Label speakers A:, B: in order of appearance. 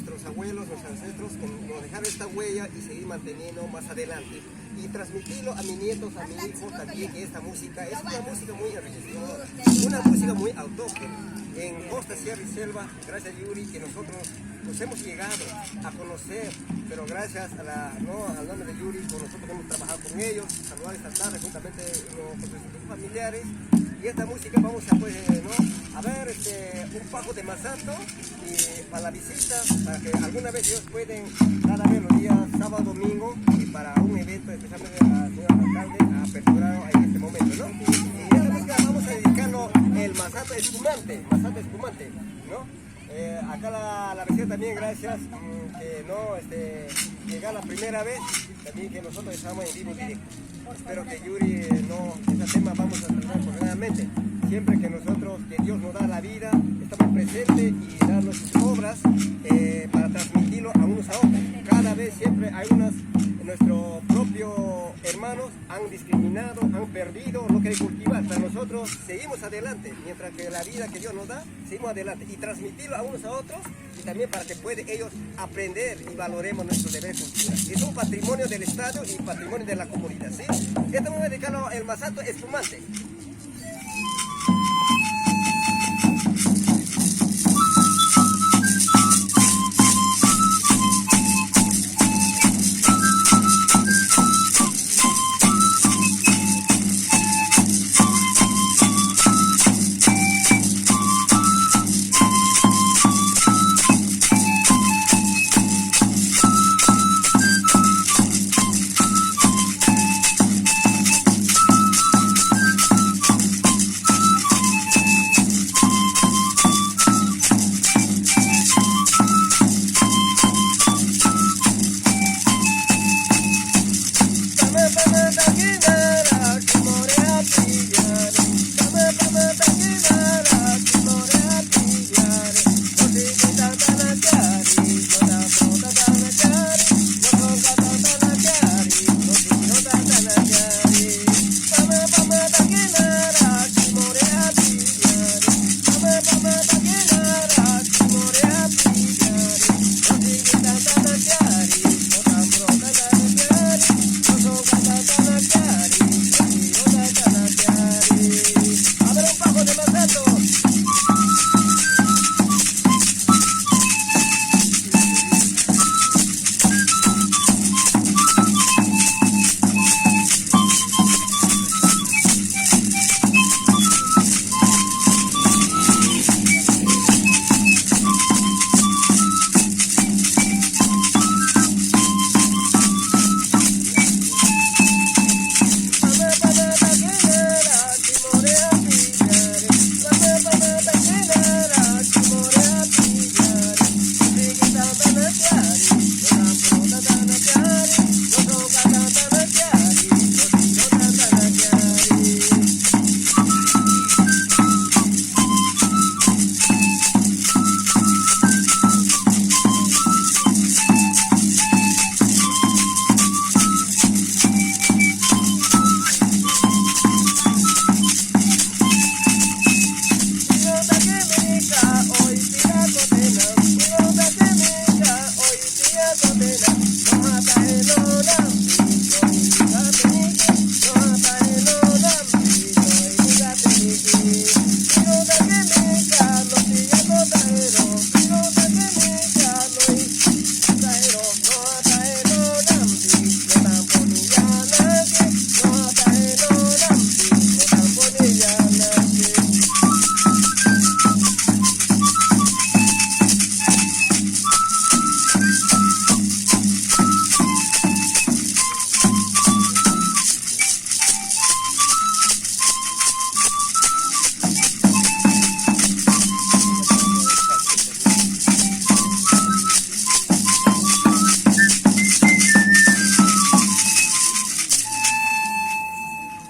A: nuestros abuelos, nuestros ancestros, nos dejaron esta huella y seguir manteniendo más adelante. Y transmitirlo a mis nietos, a mi hijo también, que esta música es una música muy enriquecedora, una música muy autóctona. En Costa, Sierra y Selva, gracias a Yuri, que nosotros nos hemos llegado a conocer, pero gracias a al nombre de Yuri, nosotros hemos trabajado con ellos, saludar esta tarde juntamente con nuestros familiares. Y esta música vamos a, pues, a ver un pajo de Masato y para la visita, para que alguna vez ellos pueden cada vez los días sábado, domingo, y para un evento especialmente al señor alcalde ha aperturado en este momento, ¿no? Y esta música vamos a dedicarlo el Masato espumante, ¿no? Acá la vecina también, gracias, que no llegar la primera vez, también que nosotros estamos en vivo directo. Espero que Yuri, ese tema vamos a tratar profesionalmente. Siempre que nosotros, que Dios nos da la vida, estamos presentes y dar nuestras obras para transmitirlo a unos a otros. Cada vez siempre hay nuestros propios hermanos han discriminado, han perdido lo que hay que cultivar. Para nosotros seguimos adelante, mientras que la vida que Dios nos da, seguimos adelante y transmitirlo a unos a otros y también para que puedan ellos aprender y valoremos nuestro deber cultural. Es un patrimonio del Estado y patrimonio de la comunidad, ¿sí? Esto me voy a dedicar al Masato espumante.